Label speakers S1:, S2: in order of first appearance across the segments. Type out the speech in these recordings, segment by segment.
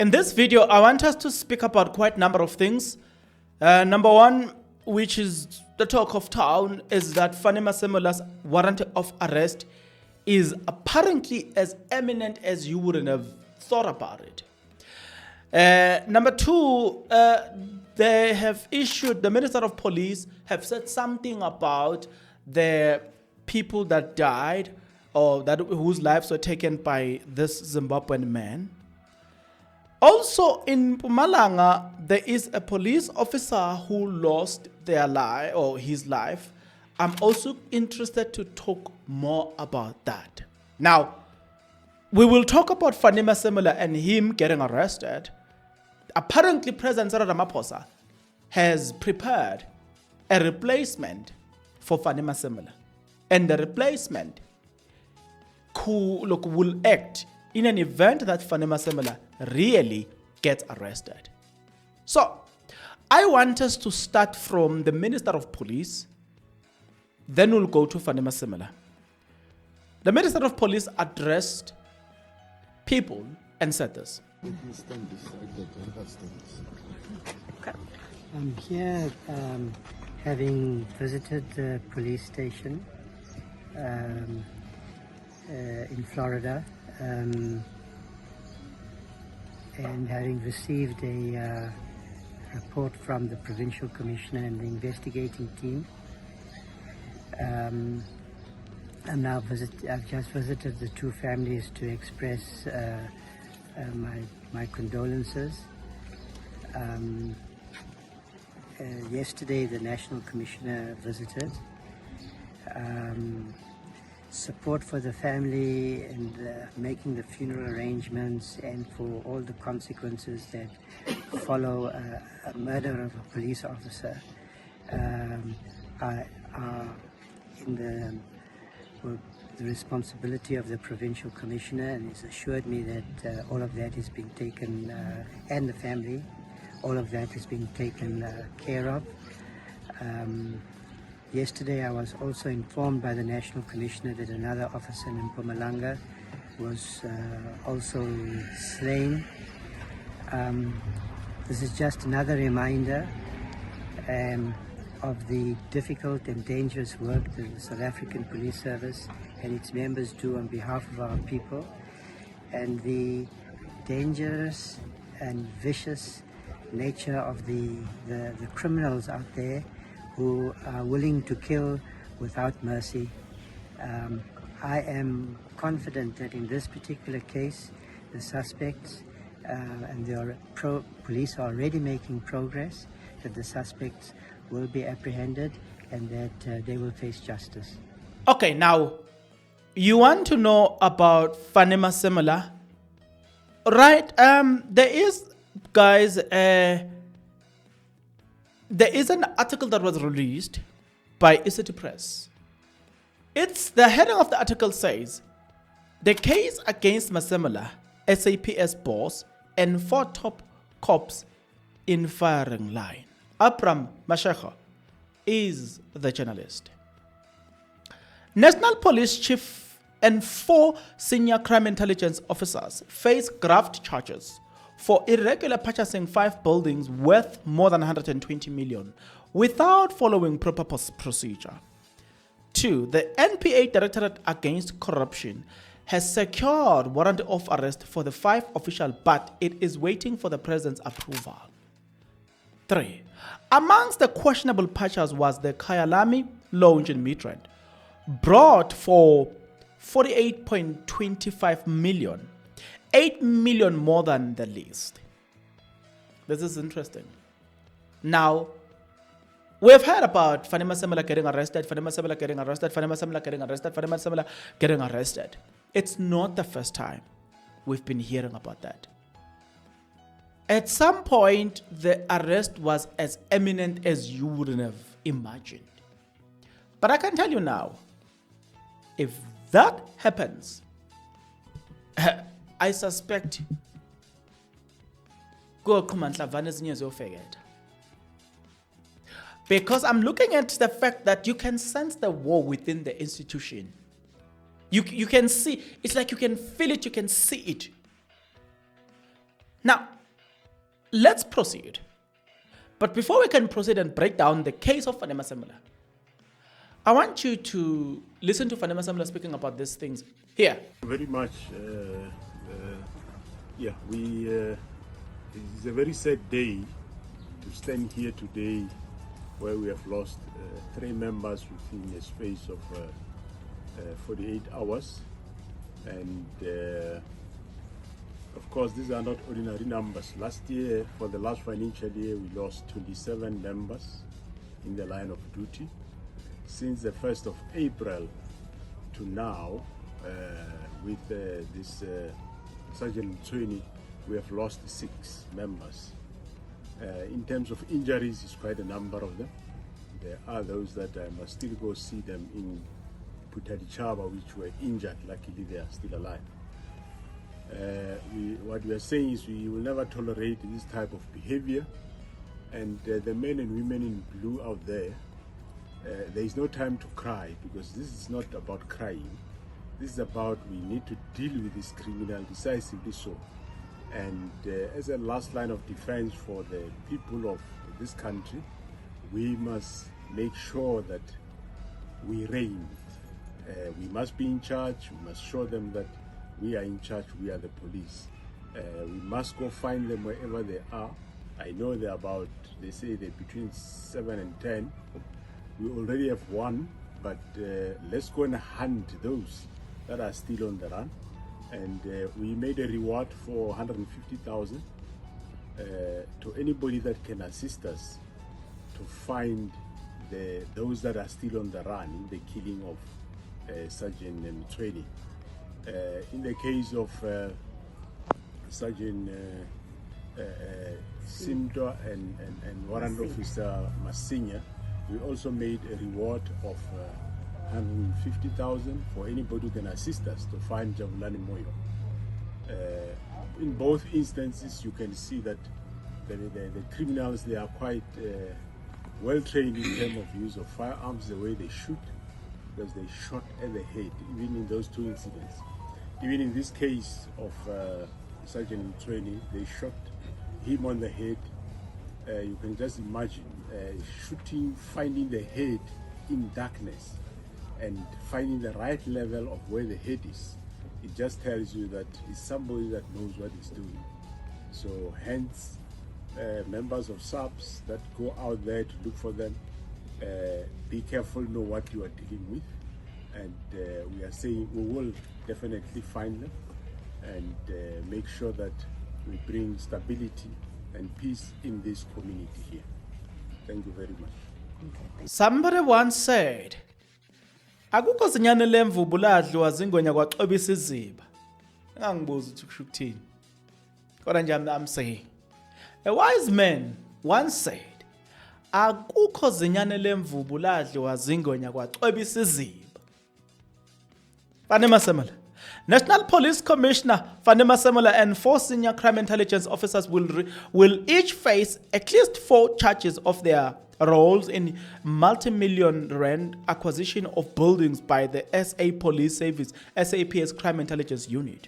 S1: In this video, I want us to speak about quite a number of things. Number one, which is the talk of town, is that Fanny Masemola's warrant of arrest is apparently as eminent as you wouldn't have thought about it. Number two, they have issued, the Minister of Police have said something about the people that died or that whose lives were taken by this Zimbabwean man. Also in Mpumalanga, there is a police officer who lost their life or his life. I'm also interested to talk more about that. Now, we will talk about Fanny Masemola and him getting arrested. Apparently, President Ramaphosa has prepared a replacement for Fanny Masemola. And the replacement will act in an event that Fanny Masemola really gets arrested. So, I want us to start from the Minister of Police, then we'll go to Fanny Masemola. The Minister of Police addressed people and said this.
S2: I'm here having visited the police station in Florida and having received a report from the Provincial Commissioner and the investigating team. I've just visited the two families to express my condolences. Yesterday the National Commissioner visited. Support for the family and making the funeral arrangements and for all the consequences that follow a murder of a police officer are in the responsibility of the Provincial Commissioner, and he's assured me that all of that is being taken, and the family, all of that is being taken care of. Yesterday I was also informed by the National Commissioner that another officer in Mpumalanga was also slain. This is just another reminder of the difficult and dangerous work that the South African Police Service and its members do on behalf of our people, and the dangerous and vicious nature of the criminals out there who are willing to kill without mercy. I am confident that in this particular case, the suspects and the police are already making progress, that the suspects will be apprehended and that they will face justice.
S1: Okay, now, you want to know about Fanny Masemola, right? There is, guys, there is an article that was released by City Press. It's the heading of the article says, the case against Masemola, SAPS boss, and 4 top cops in firing line. Abram Mashekha is the journalist. National Police Chief and 4 senior crime intelligence officers face graft charges for irregular purchasing 5 buildings worth more than 120 million without following proper procedure. 2. The NPA Directorate Against Corruption has secured warrant of arrest for the 5 officials, but it is waiting for the President's approval. 3. Amongst the questionable purchase was the Kyalami lounge in Midrand, brought for 48.25 million. 8 million more than the list. This is interesting. Now, we have heard about Fanny Masemola getting arrested, Fanny Masemola getting arrested, Fanny Masemola getting arrested, Fanny Masemola getting arrested. It's not the first time we've been hearing about that. At some point, the arrest was as eminent as you wouldn't have imagined. But I can tell you now, if that happens, I suspect because I'm looking at the fact that you can sense the war within the institution. You can see, it's like you can feel it, you can see it. Now, let's proceed. But before we can proceed and break down the case of Fanema Semela, I want you to listen to Fanema Semela speaking about these things here.
S3: Very much. It's a very sad day to stand here today where we have lost 3 members within a space of 48 hours. And of course, these are not ordinary numbers. Last year, for the last financial year, we lost 27 members in the line of duty. Since the 1st of April to now, with this Sergeant Mkhwanazi, we have lost 6 members. In terms of injuries, it's quite a number of them. There are those that I must still go see them in Putadichaba, which were injured. Luckily, they are still alive. What we are saying is we will never tolerate this type of behavior. And the men and women in blue out there, there is no time to cry, because this is not about crying. This is about we need to deal with this criminal decisively so. And as a last line of defense for the people of this country, we must make sure that we reign. We must be in charge. We must show them that we are in charge. We are the police. We must go find them wherever they are. I know they're about, they say they're between 7 and 10. We already have 1, but let's go and hunt those that are still on the run. And we made a reward for 150,000 to anybody that can assist us to find those that are still on the run in the killing of Sergeant Mkhwanazi. In the case of Sergeant Simto and Warrant Officer Masinya, we also made a reward of 150,000 for anybody who can assist us to find Jabulani Moyo. In both instances, you can see that the criminals, they are quite well trained in terms of use of firearms, the way they shoot, because they shot at the head, even in those 2 incidents. Even in this case of Sergeant Mkhwanazi, they shot him on the head. You can just imagine shooting, finding the head in darkness, and finding the right level of where the head is. It just tells you that it's somebody that knows what he's doing. So hence, members of SAPS that go out there to look for them, be careful, know what you are dealing with. And we are saying we will definitely find them and make sure that we bring stability and peace in this community here. Thank you very much.
S1: Somebody once said, akukho zinyane lemvubu ladliwa zingwenya kwaxobisa iziba. Engangibuza ukuthi kusho ukuthini. Kodwa nje I'm saying, a wise man once said, akukho zinyane lemvubu ladliwa zingwenya kwaxobisa iziba. Fanema Semela. National Police Commissioner Fanema Semela and 4 senior crime intelligence officers will each face at least 4 charges of their roles in multi-million rand acquisition of buildings by the SA Police Service, SAPS Crime Intelligence Unit.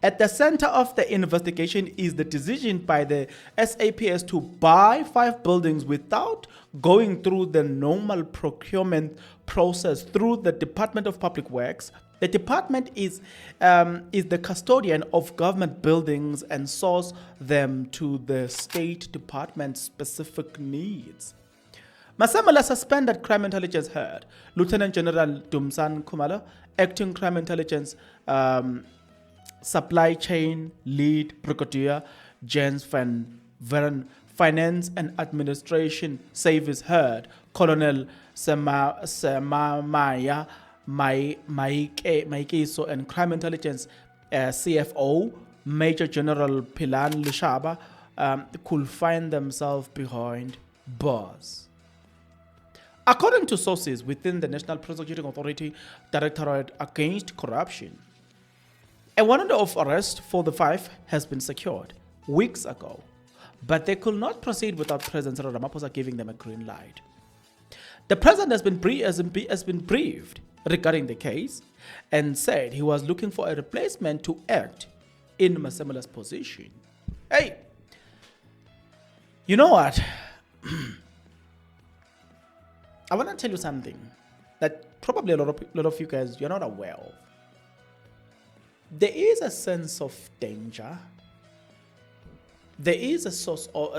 S1: At the center of the investigation is the decision by the SAPS to buy 5 buildings without going through the normal procurement process through the Department of Public Works. The department is the custodian of government buildings and source them to the State Department's specific needs. Masemela suspended Crime Intelligence Head, Lieutenant General Dumsan Kumalo, Acting Crime Intelligence Supply Chain Lead Brigadier Jens van Veren, Finance and Administration Service Head, Colonel Semamaya Maikiso, and Crime Intelligence CFO, Major General Pilan Lishaba, could find themselves behind bars. According to sources within the National Prosecuting Authority Directorate Against Corruption, a warrant of arrest for the 5 has been secured weeks ago, but they could not proceed without President Ramaphosa giving them a green light. The president has been briefed regarding the case and said he was looking for a replacement to act in Masemela's position. Hey, you know what? I want to tell you something that probably a lot of you guys, you're not aware of. There is a sense of danger. There is a source or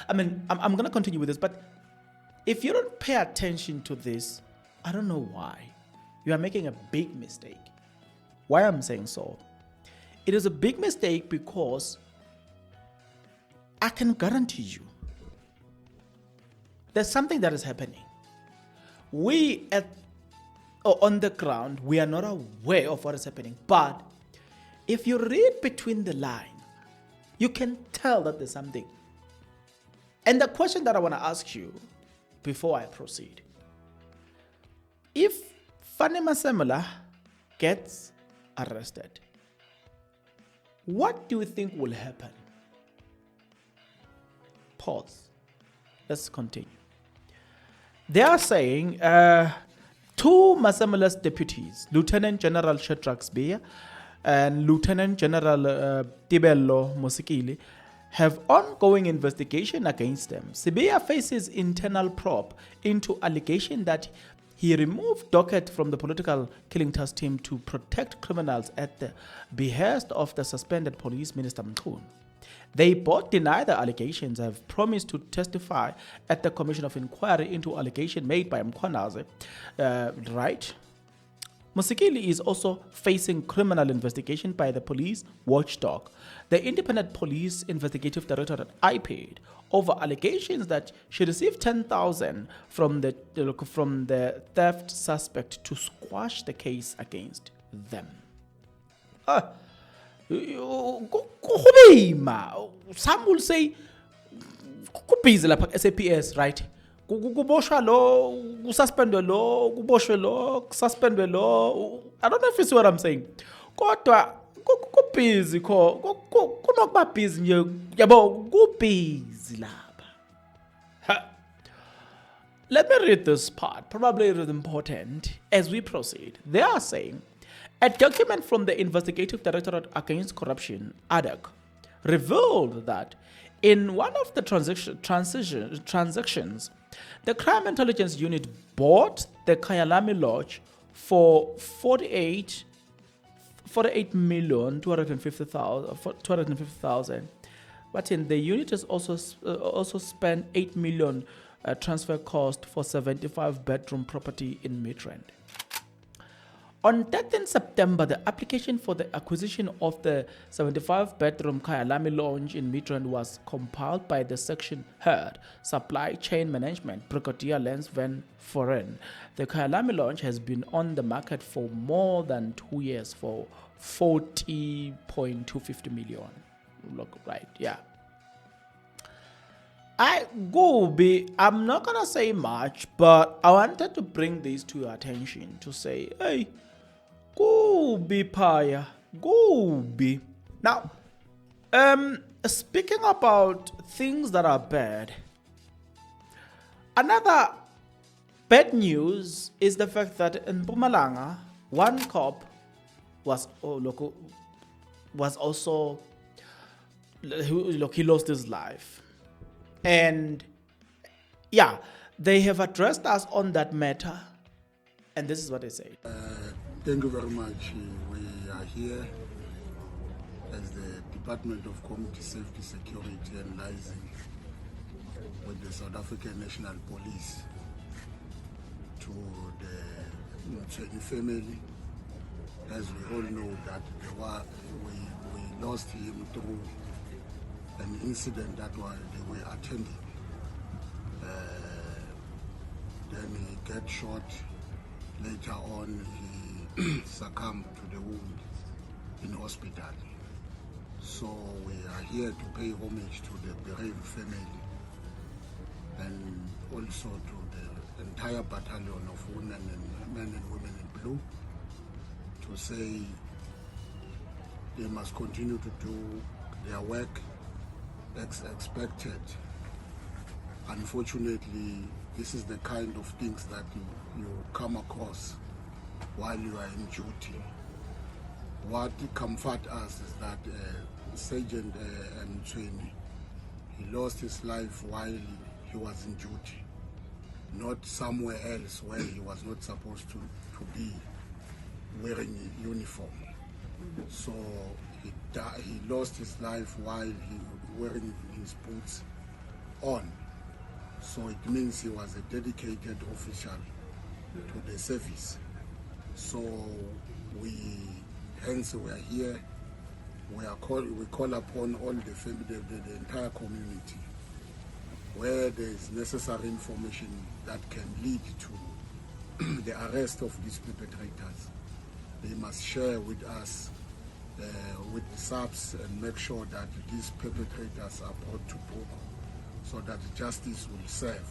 S1: I'm going to continue with this, but if you don't pay attention to this, I don't know why. You are making a big mistake. Why I'm saying so? It is a big mistake because I can guarantee you there's something that is happening. We on the ground, we are not aware of what is happening. But if you read between the lines, you can tell that there's something. And the question that I want to ask you before I proceed, if Fanny Masemola gets arrested, what do you think will happen? Pause. Let's continue. They are saying two Masemola's deputies, Lieutenant General Shedrack Sbeya and Lieutenant General Tibello Mosikili, have ongoing investigation against them. Sbeya faces internal probe into allegation that he removed Docket from the political killing task team to protect criminals at the behest of the suspended police minister Mkhwanazi. They both deny the allegations and have promised to testify at the Commission of Inquiry into allegation made by Mkhwanazi. Right? Mosikili is also facing criminal investigation by the police watchdog, the Independent Police Investigative Directorate IPID, over allegations that she received 10,000 from the theft suspect to squash the case against them. Some will say busy lapha SAPS, right? Kuboshwa lo, kususpendwe lo, kuboshwe lo, kususpendwe lo. I don't know if you see what I'm saying. Kodwa busy kunokuba busy nje yabo busy lapha. Let me read this part. Probably it is important as we proceed. They are saying a document from the Investigative Directorate Against Corruption, ADAC, revealed that in one of the transactions, the Crime Intelligence Unit bought the Kyalami Lodge for 48,250,000. But in the unit has also spent 8 million transfer cost for 75-bedroom property in Midrand. On 13 September, the application for the acquisition of the 75-bedroom Kyalami Lounge in Midrand was compiled by the section head, Supply Chain Management, Brigadier Lance Van Foren. The Kyalami Lounge has been on the market for more than 2 years for 40.250 million. Look, right, yeah. I'm not gonna say much, but I wanted to bring this to your attention to say, hey, Gubi Paya, Gubi. Now, speaking about things that are bad, another bad news is the fact that in Mpumalanga, one cop was also, he lost his life. And yeah, they have addressed us on that matter, and this is what they say.
S4: Thank you very much. We are here as the Department of Community Safety, Security and Liaison with the South African National Police to the Mkhwanazi family. As we all know that we lost him through an incident that they were attending. Then he got shot. Later on, he succumbed to the wound in hospital. So we are here to pay homage to the bereaved family and also to the entire battalion of men and women in blue to say they must continue to do their work as expected. Unfortunately, this is the kind of things that you come across while you are in duty. What comforts us is that Sergeant Mkhwanazi, he lost his life while he was in duty, not somewhere else where he was not supposed to be wearing a uniform. So he lost his life while he wearing his boots on. So it means he was a dedicated official to the service. So hence we are here. We call upon all the family, the entire community, where there is necessary information that can lead to the arrest of these perpetrators. They must share with us, with the SAPS, and make sure that these perpetrators are brought to book so that justice will serve.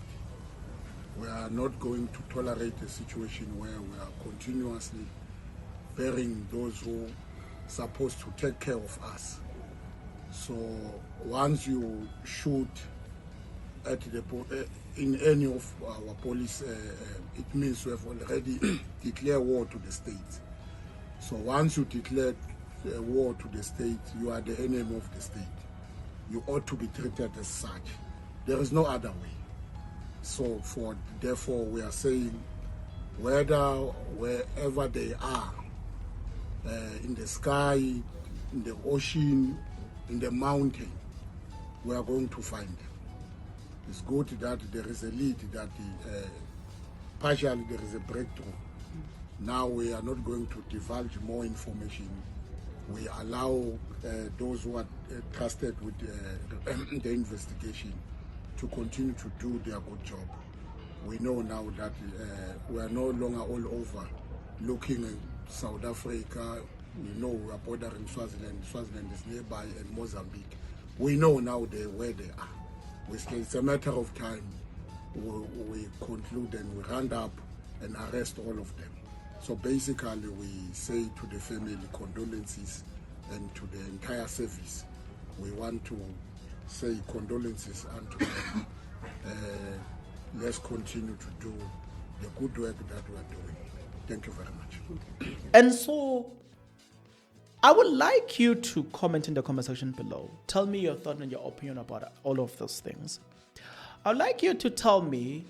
S4: We are not going to tolerate a situation where we are continuously burying those who are supposed to take care of us. So once you shoot at in any of our police, it means we have already declared war to the state. So once you declare war to the state, you are the enemy of the state. You ought to be treated as such. There is no other way. So therefore we are saying, wherever they are, in the sky, in the ocean, in the mountain, we are going to find them. It's good that there is a lead, that partially there is a breakthrough. Now we are not going to divulge more information. We allow those who are trusted with the investigation to continue to do their good job. We know now that we are no longer all over looking at South Africa. We know we are bordering Swaziland. Swaziland is nearby, and Mozambique. We know now where they are. It's a matter of time. We conclude and we round up and arrest all of them. So basically we say to the family, condolences, and to the entire service, we want to say condolences unto them. Let's continue to do the good work that we are doing. Thank you very much.
S1: And so I would like you to comment in the comment section below. Tell me your thought and your opinion about all of those things. I'd like you to tell me,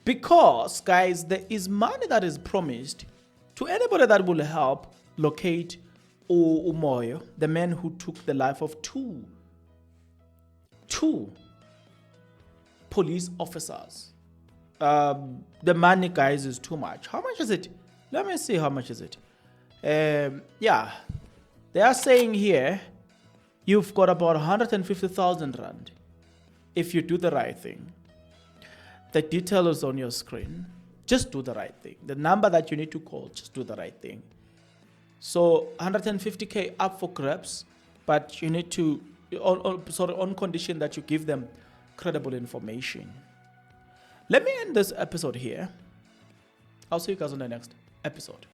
S1: because guys, there is money that is promised to anybody that will help locate Umoyo, the man who took the life of two police officers. The money, guys, is too much. How much is it? Let me see, how much is it? Yeah, they are saying here you've got about 150,000 rand if you do the right thing. The detail is on your screen. Just do the right thing. The number that you need to call, just do the right thing. So 150K up for grabs, but you need to, on condition that you give them credible information. Let me end this episode here. I'll see you guys on the next episode.